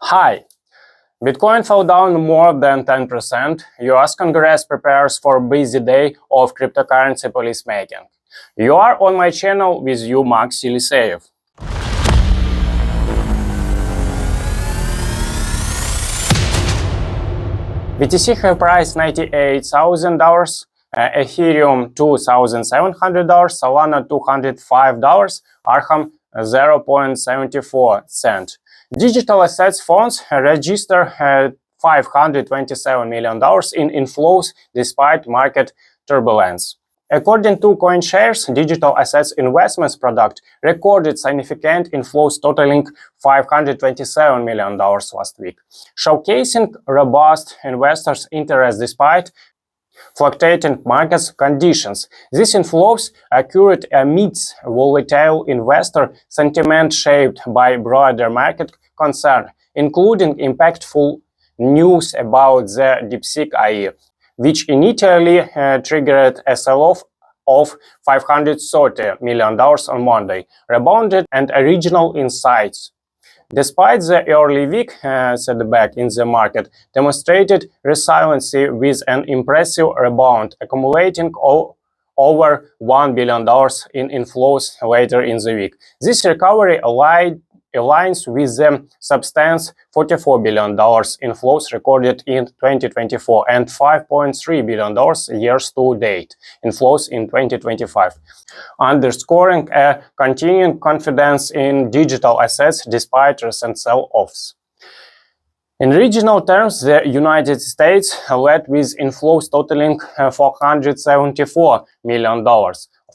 Hi. Bitcoin fell down more than 10%. US Congress prepares for a busy day of cryptocurrency policy making. You are on my channel with you, Max Yeliseyev. BTC have priced $98,000, Ethereum $2,700, Solana $205, Arkham 0.74 cent. Digital assets funds register $527 million in inflows despite market turbulence. According to CoinShares, digital assets investments product recorded significant inflows totaling $527 million last week, showcasing robust investors' interest despite fluctuating market conditions. These inflows occurred amidst volatile investor sentiment shaped by broader market concern, including impactful news about the DeepSeek AI, which initially triggered a sell-off of $530 million on Monday, rebounded and original insights. Despite the early week setback in the market, demonstrated resiliency with an impressive rebound, accumulating over $1 billion in inflows later in the week. This recovery aligns with the substantial $44 billion inflows recorded in 2024 and $5.3 billion years-to-date inflows in 2025, underscoring a continuing confidence in digital assets despite recent sell-offs. In regional terms, the United States led with inflows totaling $474 million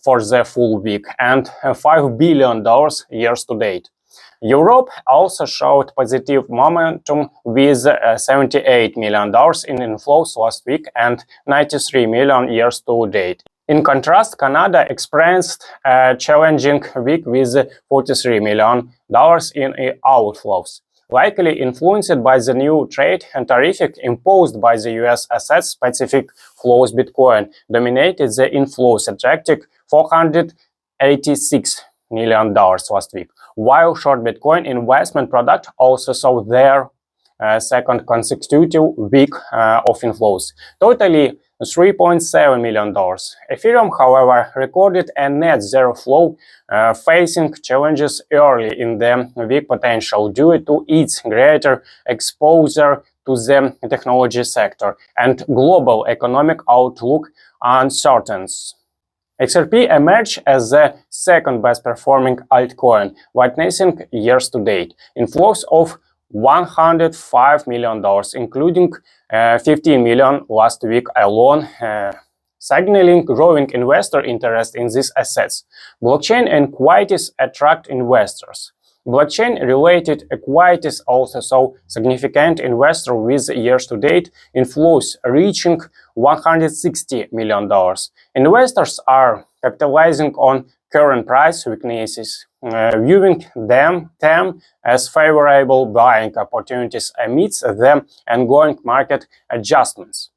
for the full week and $5 billion years-to-date. Europe also showed positive momentum with $78 million in inflows last week and $93 million years-to-date. In contrast, Canada experienced a challenging week with $43 million in outflows, likely influenced by the new trade and tariff imposed by the US asset-specific flows. Bitcoin dominated the inflows, attracting $486 million last week, while short Bitcoin investment product also saw their second consecutive week of inflows, totally $3.7 million. Ethereum, however, recorded a net zero flow, facing challenges early in the week potential due to its greater exposure to the technology sector and global economic outlook uncertainties. XRP emerged as the second best performing altcoin, witnessing years-to-date inflows of $105 million, including $15 million last week alone, signaling growing investor interest in these assets. Blockchain equities attract investors. Blockchain-related equities also saw significant investor with years-to-date inflows reaching $160 million. Investors are capitalizing on current price weaknesses, viewing them as favorable buying opportunities amidst the ongoing market adjustments.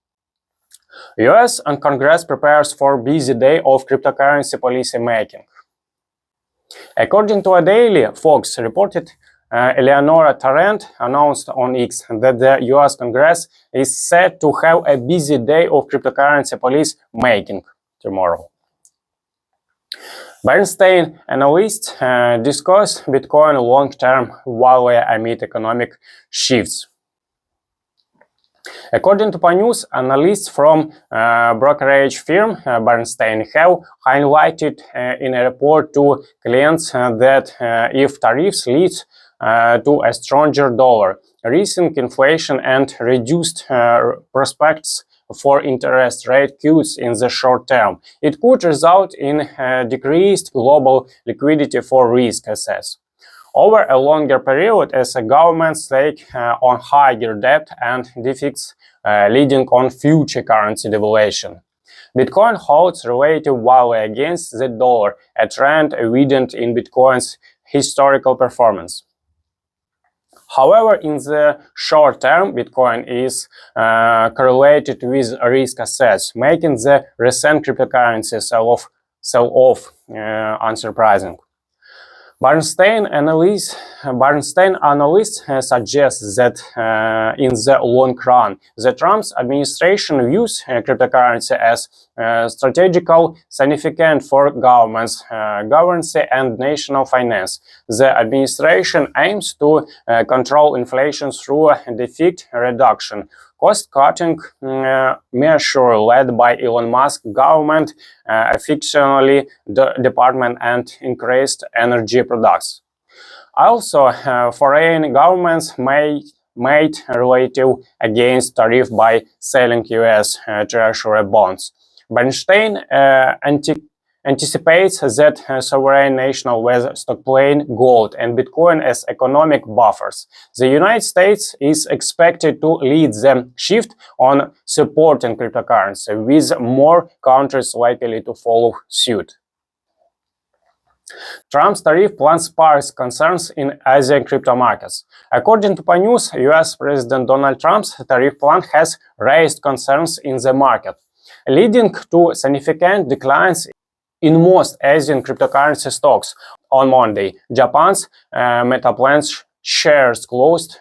US and Congress prepares for a busy day of cryptocurrency policy making. According to a daily, Fox reported Eleanor Tarrant announced on X that the US Congress is set to have a busy day of cryptocurrency policy making tomorrow. Bernstein analysts discuss Bitcoin long-term value amid economic shifts. According to News, analysts from brokerage firm Bernstein have highlighted in a report to clients that if tariffs lead to a stronger dollar, rising inflation and reduced prospects for interest rate cuts in the short term, it could result in decreased global liquidity for risk assets over a longer period as a government's take on higher debt and deficits leading on future currency devaluation. Bitcoin holds relative value against the dollar, a trend evident in Bitcoin's historical performance. However, in the short term, Bitcoin is correlated with risk assets, making the recent cryptocurrency sell-off unsurprising. Bernstein analysts suggest that in the long run, the Trump administration views cryptocurrency as strategical significant for governments, governance and national finance. The administration aims to control inflation through deficit reduction, cost-cutting measure led by Elon Musk government, fictionally the department, and increased energy products. Also, foreign governments made relative against tariff by selling U.S. Treasury bonds. Bernstein anticipates that sovereign nations will stockpile gold and Bitcoin as economic buffers. The United States is expected to lead the shift on supporting cryptocurrency, with more countries likely to follow suit. Trump's tariff plan sparks concerns in Asian crypto markets. According to news, US President Donald Trump's tariff plan has raised concerns in the market, leading to significant declines in most Asian cryptocurrency stocks. On Monday, Japan's Metaplan's shares closed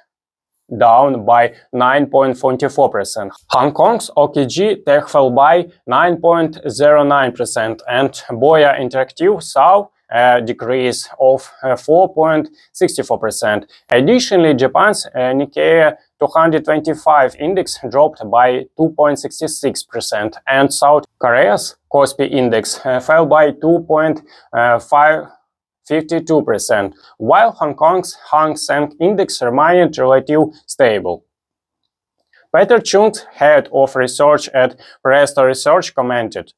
down by 9.44%. Hong Kong's OKG Tech fell by 9.09%, and Boya Interactive saw a decrease of 4.64%. Additionally, Japan's Nikkei 225 index dropped by 2.66%, and South Korea's Kospi index fell by 2.52%, while Hong Kong's Hang Seng index remained relatively stable. Peter Chung, head of research at Presto Research, commented,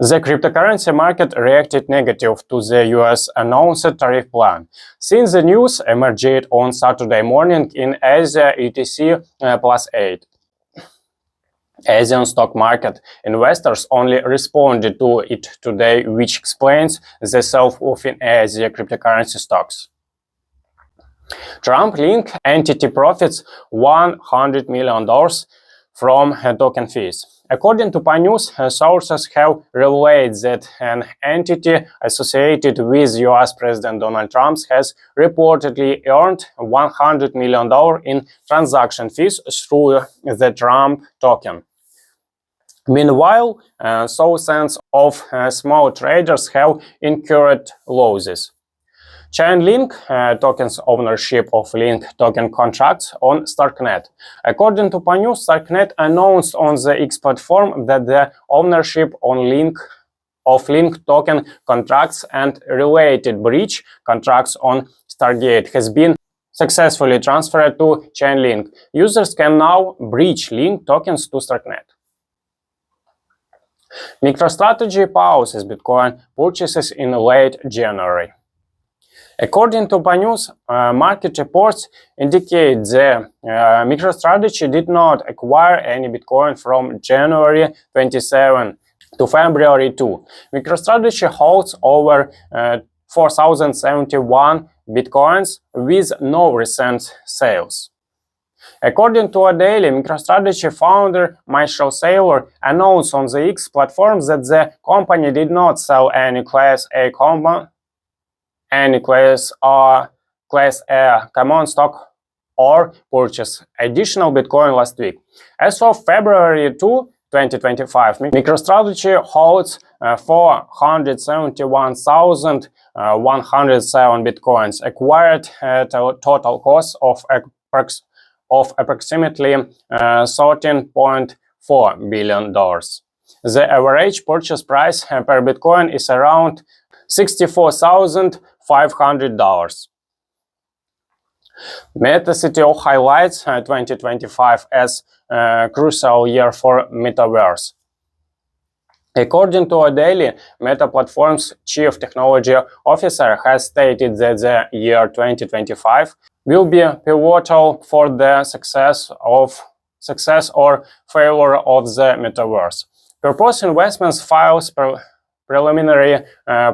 "The cryptocurrency market reacted negative to the US announced tariff plan. Since the news emerged on Saturday morning in Asia ETC +8. Asian stock market investors only responded to it today, which explains the sell-off in Asia cryptocurrency stocks." Trump-linked entity profits $100 million from token fees. According to news, sources have revealed that an entity associated with US President Donald Trump has reportedly earned $100 million in transaction fees through the Trump token. Meanwhile, thousands of small traders have incurred losses. Chainlink tokens ownership of Link token contracts on Starknet. According to news, Starknet announced on the X platform that the ownership on Link token contracts and related bridge contracts on Stargate has been successfully transferred to Chainlink. Users can now bridge Link tokens to Starknet. MicroStrategy pauses Bitcoin purchases in late January. According to news, market reports indicate that MicroStrategy did not acquire any Bitcoin from January 27 to February 2. MicroStrategy holds over 4,071 Bitcoins with no recent sales. According to a daily, MicroStrategy founder Michael Saylor announced on the X platform that the company did not sell any Class A common stock or purchase additional Bitcoin last week. As of February 2, 2025, MicroStrategy holds 471,107 Bitcoins, acquired at a total cost of approximately $13.4 billion. The average purchase price per Bitcoin is around $64,500. MetaCTO highlights 2025 as a crucial year for Metaverse. According to a daily, Meta Platform's chief technology officer has stated that the year 2025 will be pivotal for the success or failure of the Metaverse. Purpose Investments files preliminary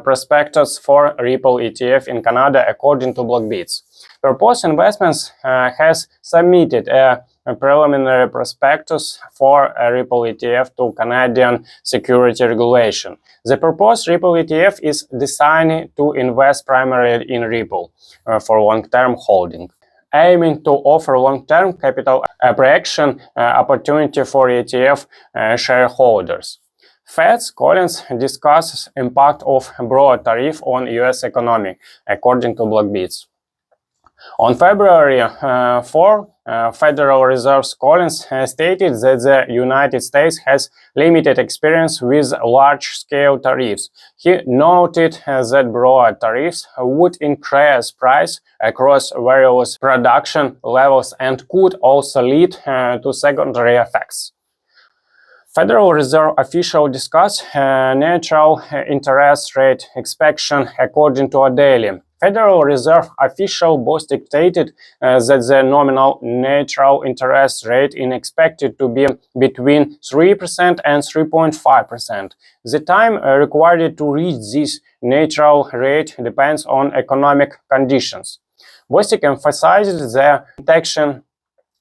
prospectus for Ripple ETF in Canada, according to Blockbeats. Purpose Investments has submitted a a preliminary prospectus for a Ripple ETF to Canadian security regulation. The proposed Ripple ETF is designed to invest primarily in Ripple for long-term holding, aiming to offer long-term capital appreciation opportunity for ETF shareholders. Fed's Collins discusses impact of broad tariff on U.S. economy, according to Blockbeats. On February 4, Federal Reserve's Collins stated that the United States has limited experience with large-scale tariffs. He noted that broad tariffs would increase price across various production levels and could also lead to secondary effects. Federal Reserve officials discuss natural interest rate expansion according to a daily. Federal Reserve official both stated that the nominal natural interest rate is expected to be between 3% and 3.5%. The time required to reach this natural rate depends on economic conditions. Bostic emphasized the intention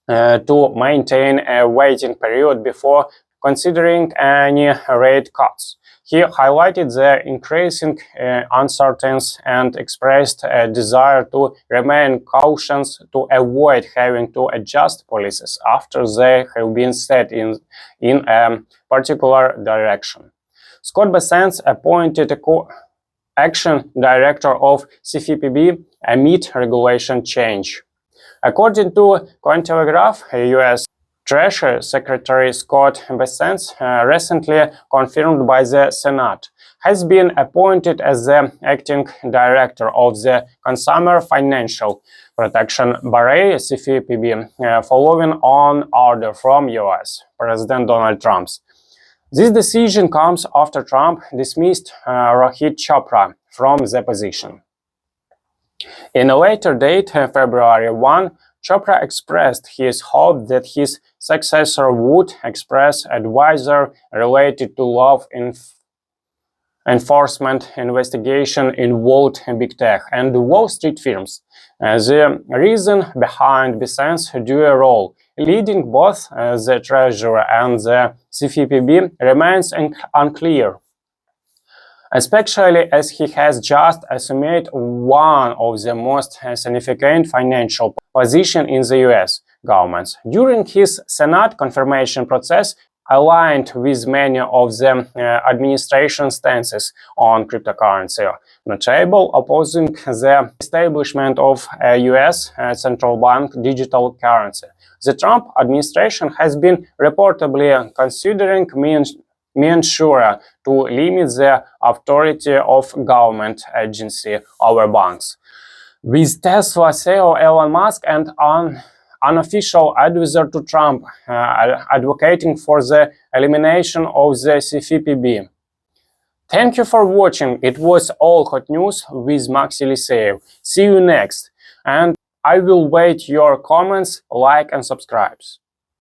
to maintain a waiting period before considering any rate cuts. He highlighted the increasing uncertainty and expressed a desire to remain cautious to avoid having to adjust policies after they have been set in a particular direction. Scott Bessent appointed a co-action director of CFPB amid regulation change. According to Cointelegraph, U.S. Treasury Secretary Scott Bessent, recently confirmed by the Senate, has been appointed as the acting director of the Consumer Financial Protection Bureau (CFPB), following on order from U.S. President Donald Trump. This decision comes after Trump dismissed Rohit Chopra from the position. In a later date, February 1, Chopra expressed his hope that his successor would express advisor related to law enforcement investigation involved big tech and Wall Street firms. The reason behind Bessent's dual role, leading both the Treasury and the CFPB, remains unclear, especially as he has just assumed one of the most significant financial positions in the U.S. government. During his Senate confirmation process, aligned with many of the administration's stances on cryptocurrency, notable opposing the establishment of a U.S. central bank digital currency. The Trump administration has been reportedly considering measures to limit the authority of government agency over banks, with Tesla CEO Elon Musk and an unofficial advisor to Trump advocating for the elimination of the CFPB. Thank you for watching. It was all hot news with Maxi Liseyev. See you next, and I will wait your comments, like and subscribe.